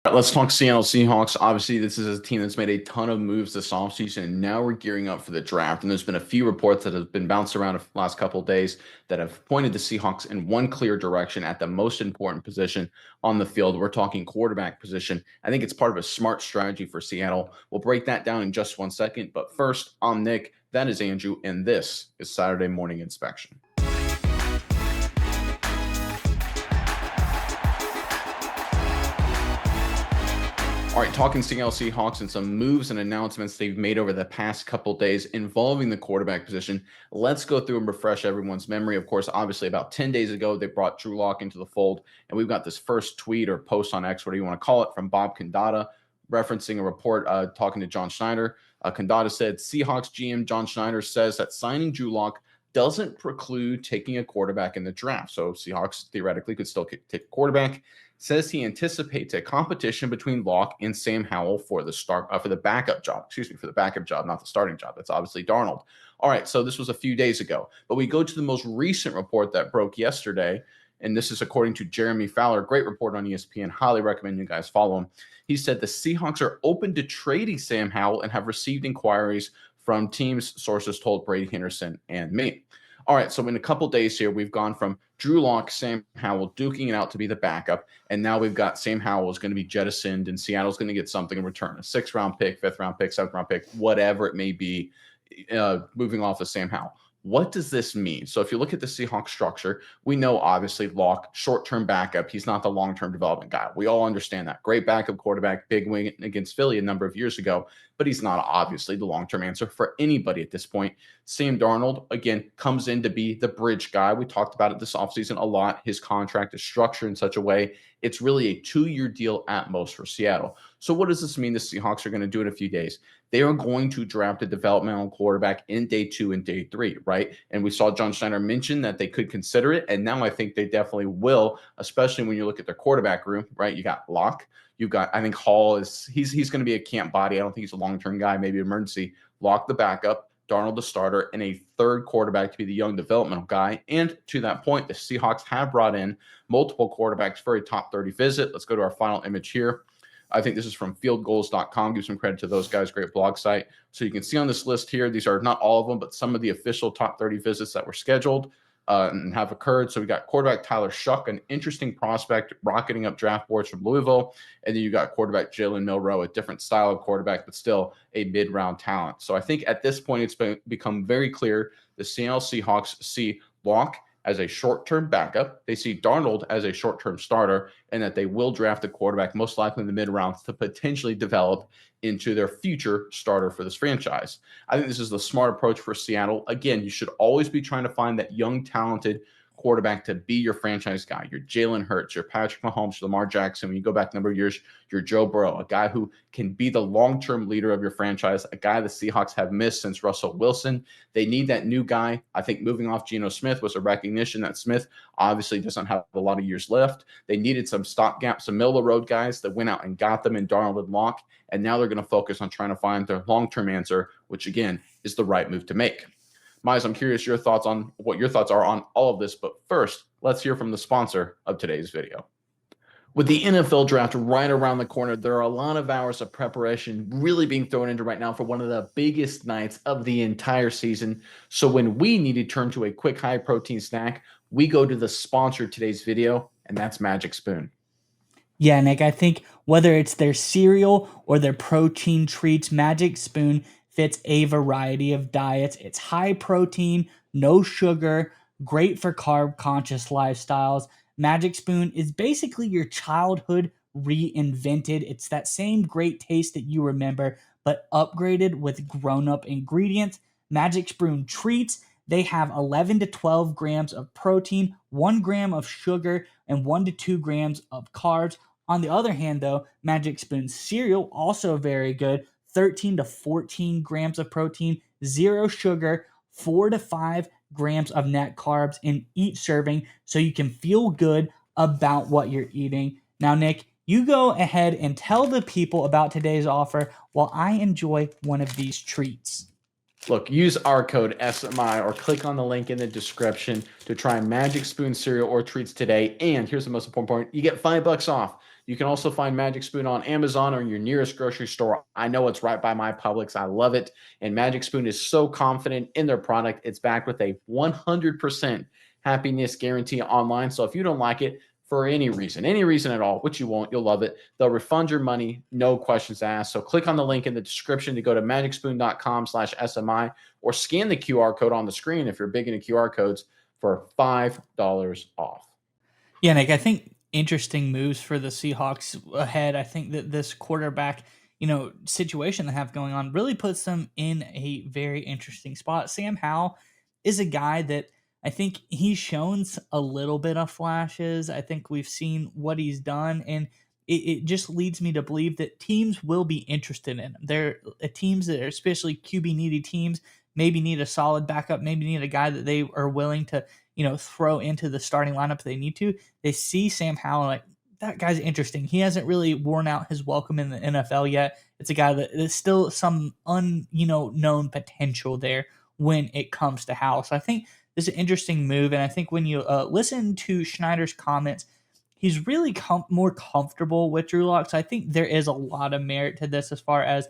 Let's talk Seattle Seahawks. Obviously, this is a team that's made a ton of moves this offseason, and now we're gearing up for the draft. And there's been a few reports that have been bounced around the last couple of days that have pointed the Seahawks in one clear direction at the most important position on the field. We're talking quarterback position. I think it's part of a smart strategy for Seattle. We'll break that down in just 1 second. But first, I'm Nick. That is Andrew, and this is Saturday Morning Inspection. All right, talking Seattle Seahawks and some moves and announcements they've made over the past couple days involving the quarterback position. Let's go through and refresh everyone's memory. Of course, obviously, about 10 days ago, they brought Drew Lock into the fold, and we've got this first tweet or post on X, whatever you want to call it, from Bob Condata, referencing a report talking to John Schneider. Condata said, Seahawks GM John Schneider says that signing Drew Lock doesn't preclude taking a quarterback in the draft. So Seahawks theoretically could still take a quarterback. Says he anticipates a competition between Locke and Sam Howell for the backup job. For the backup job, not the starting job. That's obviously Darnold. All right, so this was a few days ago. But we go to the most recent report that broke yesterday, and this is according to Jeremy Fowler. Great report on ESPN. Highly recommend you guys follow him. He said the Seahawks are open to trading Sam Howell and have received inquiries from teams, sources told Brady Henderson and me. All right, so in a couple days here, we've gone from Drew Lock, Sam Howell duking it out to be the backup, and now we've got Sam Howell is going to be jettisoned, and Seattle's going to get something in return, a 6th-round pick, 5th-round pick, 7th-round pick, whatever it may be, moving off of Sam Howell. What does this mean? So if you look at the Seahawks structure, we know obviously Locke, short-term backup. He's not the long-term development guy. We all understand that. Great backup quarterback, big win against Philly a number of years ago, but he's not obviously the long-term answer for anybody at this point. Sam Darnold, again, comes in to be the bridge guy. We talked about it this offseason a lot. His contract is structured in such a way it's really a 2-year deal at most for Seattle. So what does this mean the Seahawks are going to do in a few days? They are going to draft a developmental quarterback in day 2 and day 3, right? And we saw John Schneider mention that they could consider it, and now I think they definitely will, especially when you look at their quarterback room, right? You got Locke. You've got, I think Hall he's going to be a camp body. I don't think he's a long-term guy, maybe emergency. Locke the backup, Darnold the starter, and a third quarterback to be the young developmental guy. And to that point, the Seahawks have brought in multiple quarterbacks for a top 30 visit. Let's go to our final image here. I think this is from fieldgoals.com. Give some credit to those guys. Great blog site. So you can see on this list here, these are not all of them, but some of the official top 30 visits that were scheduled and have occurred. So we got quarterback Tyler Shuck, an interesting prospect rocketing up draft boards from Louisville. And then you got quarterback Jalen Milroe, a different style of quarterback, but still a mid-round talent. So I think at this point, it's become very clear the Seattle Seahawks see Locke as a short-term backup. They see Darnold as a short-term starter, and that they will draft a quarterback, most likely in the mid-rounds, to potentially develop into their future starter for this franchise. I think this is the smart approach for Seattle. Again, you should always be trying to find that young, talented quarterback to be your franchise guy. Your Jalen Hurts, your Patrick Mahomes, your Lamar Jackson. When you go back a number of years, your Joe Burrow, a guy who can be the long-term leader of your franchise, a guy the Seahawks have missed since Russell Wilson. They need that new guy. I think moving off Geno Smith was a recognition that Smith obviously doesn't have a lot of years left. They needed some stopgap, some middle-of-the-road guys that went out and got them in Darnold and Locke, and now they're going to focus on trying to find their long-term answer, which, again, is the right move to make. Miles, I'm curious what your thoughts are on all of this, but first, let's hear from the sponsor of today's video. With the NFL draft right around the corner, there are a lot of hours of preparation really being thrown into right now for one of the biggest nights of the entire season. So when we need to turn to a quick high-protein snack, we go to the sponsor of today's video, and that's Magic Spoon. Yeah, Nick, I think whether it's their cereal or their protein treats, Magic Spoon fits a variety of diets. It's high protein, no sugar, great for carb-conscious lifestyles. Magic Spoon is basically your childhood reinvented. It's that same great taste that you remember, but upgraded with grown-up ingredients. Magic Spoon treats, they have 11 to 12 grams of protein, 1 gram of sugar, and 1 to 2 grams of carbs. On the other hand, though, Magic Spoon cereal, also very good, 13 to 14 grams of protein, 0 sugar, 4 to 5 grams of net carbs in each serving, so you can feel good about what you're eating. Now, Nick, you go ahead and tell the people about today's offer while I enjoy one of these treats. Look, use our code SMI or click on the link in the description to try Magic Spoon cereal or treats today. And here's the most important part, you get $5 off. You can also find Magic Spoon on Amazon or in your nearest grocery store. I know it's right by my Publix. I love it. And Magic Spoon is so confident in their product. It's backed with a 100% happiness guarantee online. So if you don't like it for any reason at all, which you won't, you'll love it. They'll refund your money, no questions asked. So click on the link in the description to go to magicspoon.com/SMI or scan the QR code on the screen if you're big into QR codes for $5 off. Yeah, Nick, I think interesting moves for the Seahawks ahead. I think that this quarterback, situation they have going on really puts them in a very interesting spot. Sam Howell is a guy that I think he's shown a little bit of flashes. I think we've seen what he's done, and it just leads me to believe that teams will be interested in him. They're teams that are especially QB needy teams, maybe need a solid backup, maybe need a guy that they are willing to, throw into the starting lineup if they need to. They see Sam Howell like, that guy's interesting. He hasn't really worn out his welcome in the NFL yet. It's a guy that there's still some known potential there when it comes to Howell. So I think this is an interesting move. And I think when you listen to Schneider's comments, he's really more comfortable with Drew Lock. So I think there is a lot of merit to this as far as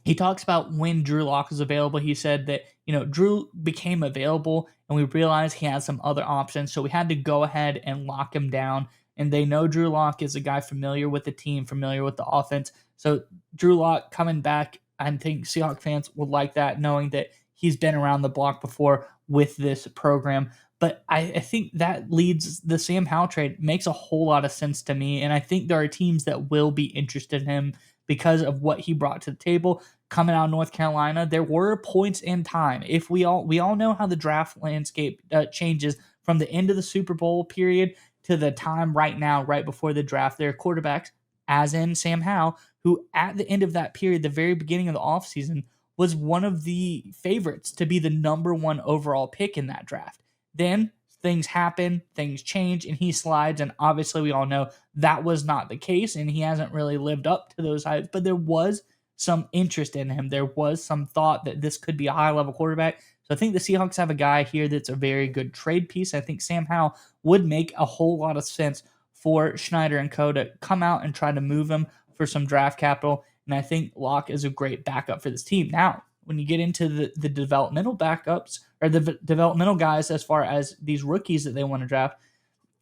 he talks about when Drew Lock is available. He said that, Drew became available and we realized he had some other options. So we had to go ahead and lock him down. And they know Drew Lock is a guy familiar with the team, familiar with the offense. So Drew Lock coming back, I think Seahawks fans would like that, knowing that he's been around the block before with this program. But I think that leads the Sam Howell trade makes a whole lot of sense to me. And I think there are teams that will be interested in him because of what he brought to the table coming out of North Carolina. There were points in time. If we all know how the draft landscape changes from the end of the Super Bowl period to the time right now, right before the draft. There are quarterbacks, as in Sam Howell, who at the end of that period, the very beginning of the offseason, was one of the favorites to be the number one overall pick in that draft. Then things happen, things change, and he slides. And obviously, we all know that was not the case, and he hasn't really lived up to those heights. But there was some interest in him. There was some thought that this could be a high level quarterback. So I think the Seahawks have a guy here that's a very good trade piece. I think Sam Howell would make a whole lot of sense for Schneider and co. to come out and try to move him for some draft capital. And I think Locke is a great backup for this team. Now, when you get into the developmental backups or the developmental guys as far as these rookies that they want to draft,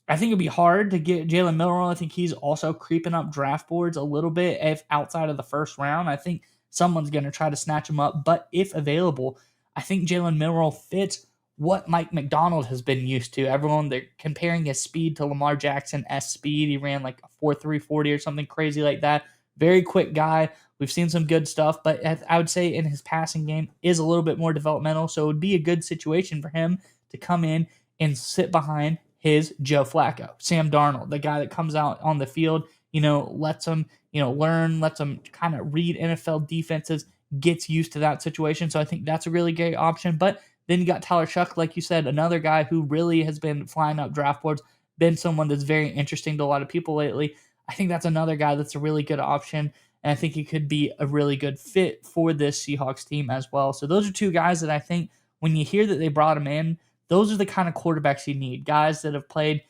I think it'd be hard to get Jalen Milroe. I think he's also creeping up draft boards a little bit if outside of the first round. I think someone's going to try to snatch him up. But if available, I think Jalen Milroe fits what Mike McDonald has been used to. They're comparing his speed to Lamar Jackson-esque speed. He ran like a 4.3 40 or something crazy like that. Very quick guy. We've seen some good stuff, but I would say in his passing game is a little bit more developmental. So it would be a good situation for him to come in and sit behind his Joe Flacco, Sam Darnold, the guy that comes out on the field, lets him, learn, lets him kind of read NFL defenses, gets used to that situation. So I think that's a really great option. But then you got Tyler Shuck, like you said, another guy who really has been flying up draft boards, been someone that's very interesting to a lot of people lately. I think that's another guy that's a really good option. And I think he could be a really good fit for this Seahawks team as well. So those are two guys that I think when you hear that they brought him in, those are the kind of quarterbacks you need. Guys that have played,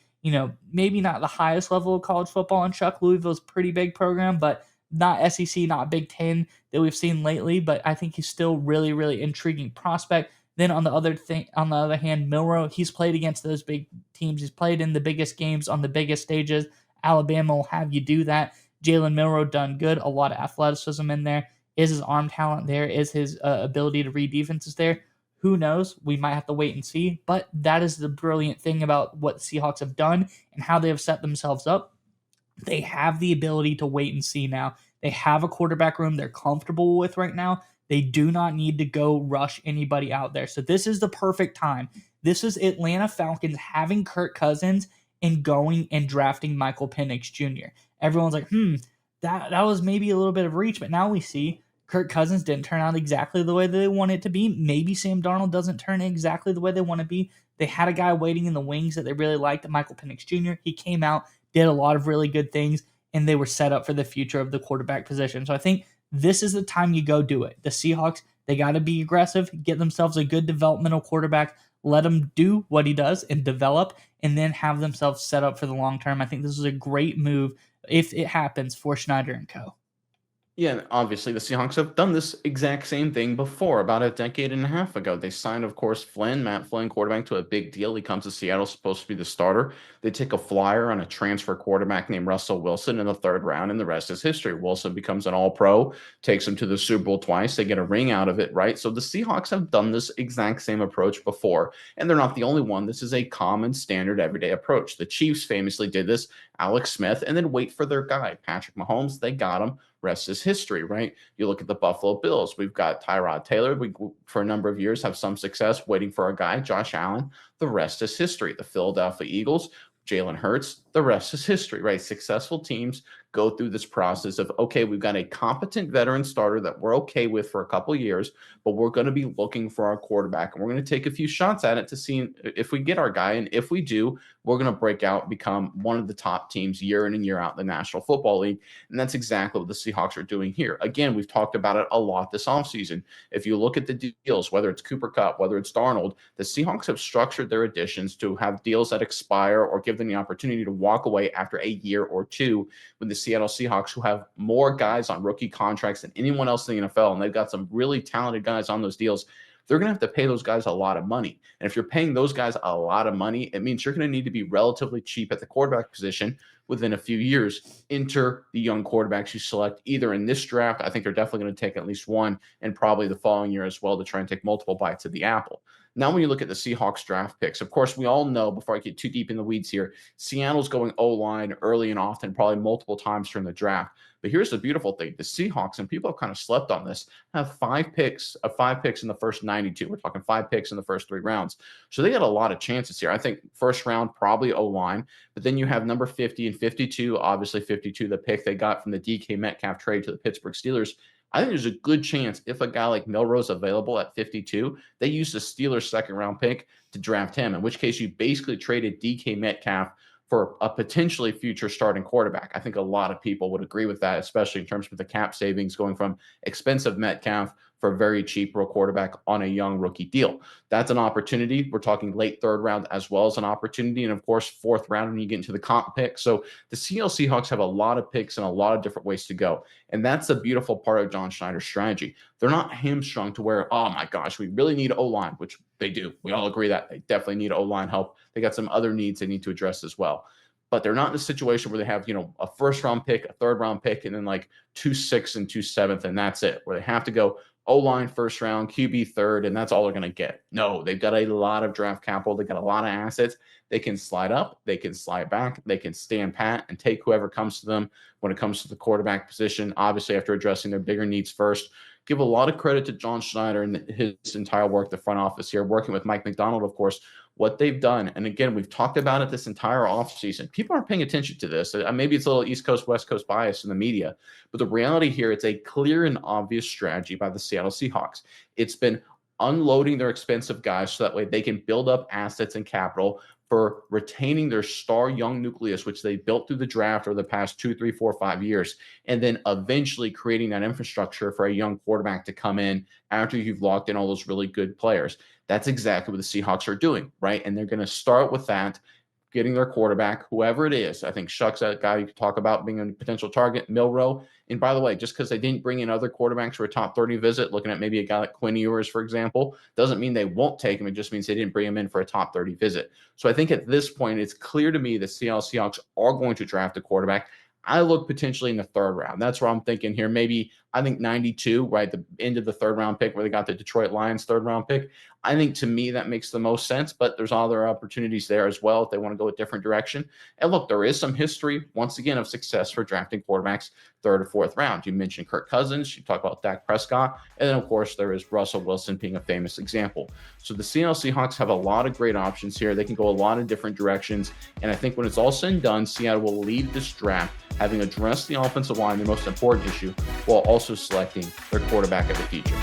maybe not the highest level of college football. And Chuck, Louisville's a pretty big program, but not SEC, not Big Ten that we've seen lately. But I think he's still really, really intriguing prospect. Then on the other hand, Milroe, he's played against those big teams. He's played in the biggest games on the biggest stages. Alabama will have you do that. Jalen Milroe done good. A lot of athleticism in there. Is his arm talent there? Is his ability to read defenses there? Who knows? We might have to wait and see. But that is the brilliant thing about what the Seahawks have done and how they have set themselves up. They have the ability to wait and see now. They have a quarterback room they're comfortable with right now. They do not need to go rush anybody out there. So this is the perfect time. This is Atlanta Falcons having Kirk Cousins and going and drafting Michael Penix Jr. Everyone's like, that was maybe a little bit of reach, but now we see Kirk Cousins didn't turn out exactly the way that they want it to be. Maybe Sam Darnold doesn't turn exactly the way they want to be. They had a guy waiting in the wings that they really liked, Michael Penix Jr. He came out, did a lot of really good things, and they were set up for the future of the quarterback position. So I think this is the time you go do it. The Seahawks, they got to be aggressive, get themselves a good developmental quarterback, let him do what he does and develop, and then have themselves set up for the long term. I think this is a great move if it happens for Schneider and co. Yeah, and obviously the Seahawks have done this exact same thing before, about a decade and a half ago. They signed, of course, Matt Flynn, quarterback, to a big deal. He comes to Seattle, supposed to be the starter. They take a flyer on a transfer quarterback named Russell Wilson in the third round, and the rest is history. Wilson becomes an all-pro, takes them to the Super Bowl twice. They get a ring out of it, right? So the Seahawks have done this exact same approach before, and they're not the only one. This is a common, standard, everyday approach. The Chiefs famously did this, Alex Smith, and then wait for their guy, Patrick Mahomes. They got him. Rest is history, right? You look at the Buffalo Bills. We've got Tyrod Taylor. We, for a number of years, have some success waiting for our guy, Josh Allen. The rest is history. The Philadelphia Eagles, Jalen Hurts. The rest is history, right? Successful teams go through this process of, okay, we've got a competent veteran starter that we're okay with for a couple of years, but we're going to be looking for our quarterback, and we're going to take a few shots at it to see if we get our guy. And if we do, we're going to break out, become one of the top teams year in and year out in the National Football League. And that's exactly what the Seahawks are doing here. Again, we've talked about it a lot this offseason. If you look at the deals, whether it's Cooper Kupp, whether it's Darnold, the Seahawks have structured their additions to have deals that expire or give them the opportunity to walk away after a year or two. With the Seattle Seahawks, who have more guys on rookie contracts than anyone else in the NFL, and they've got some really talented guys on those deals, they're going to have to pay those guys a lot of money. And if you're paying those guys a lot of money, it means you're going to need to be relatively cheap at the quarterback position within a few years. Enter the young quarterbacks you select either in this draft. I think they're definitely going to take at least one, and probably the following year as well, to try and take multiple bites of the apple. Now, when you look at the Seahawks draft picks, of course, we all know, before I get too deep in the weeds here, Seattle's going O-line early and often, probably multiple times during the draft. But here's the beautiful thing. The Seahawks, and people have kind of slept on this, have five picks in the first 92. We're talking 5 picks in the first 3 rounds. So they got a lot of chances here. I think first round, probably O-line. But then you have number 50 and 52, obviously 52, the pick they got from the DK Metcalf trade to the Pittsburgh Steelers. I think there's a good chance, if a guy like Milroe's available at 52, they use the Steelers' second-round pick to draft him, in which case you basically traded DK Metcalf for a potentially future starting quarterback. I think a lot of people would agree with that, especially in terms of the cap savings going from expensive Metcalf for a very cheap real quarterback on a young rookie deal. That's an opportunity. We're talking late third round as well as an opportunity. And of course, fourth round when you get into the comp pick. So the Seattle Seahawks have a lot of picks and a lot of different ways to go. And that's the beautiful part of John Schneider's strategy. They're not hamstrung to where, oh my gosh, we really need O-line, which they do. We all agree that they definitely need O-line help. They got some other needs they need to address as well. But they're not in a situation where they have, a first round pick, a third round pick, and then like 2 6 and 2 7, and that's it, where they have to go O-line first round, QB third, and that's all they're going to get. No, they've got a lot of draft capital. They got a lot of assets. They can slide up, they can slide back, they can stand pat and take whoever comes to them when it comes to the quarterback position, obviously after addressing their bigger needs first. Give a lot of credit to John Schneider and his entire work, the front office here, working with Mike McDonald, of course, what they've done. And again, we've talked about it this entire offseason. People aren't paying attention to this. Maybe it's a little East Coast, West Coast bias in the media, but the reality here, it's a clear and obvious strategy by the Seattle Seahawks. It's been unloading their expensive guys so that way they can build up assets and capital for retaining their star young nucleus, which they built through the draft over the past 2, 3, 4, 5 years, and then eventually creating that infrastructure for a young quarterback to come in after you've locked in all those really good players. That's exactly what the Seahawks are doing, right? And they're going to start with that, getting their quarterback, whoever it is. I think Shuck's that guy you could talk about being a potential target, Milroe. And by the way, just because they didn't bring in other quarterbacks for a top 30 visit, looking at maybe a guy like Quinn Ewers, for example, doesn't mean they won't take him. It just means they didn't bring him in for a top 30 visit. So I think at this point, it's clear to me the Seattle Seahawks are going to draft a quarterback. I look potentially in the third round. That's where I'm thinking here. Maybe I think 92, right? The end of the third round pick where they got the Detroit Lions third round pick. I think to me that makes the most sense, but there's other opportunities there as well if they want to go a different direction. And look, there is some history, once again, of success for drafting quarterbacks third or fourth round. You mentioned Kirk Cousins, you talk about Dak Prescott, and then of course there is Russell Wilson being a famous example. So the Seattle Seahawks have a lot of great options here. They can go a lot of different directions. And I think when it's all said and done, Seattle will lead this draft having addressed the offensive line, the most important issue, while also selecting their quarterback of the future.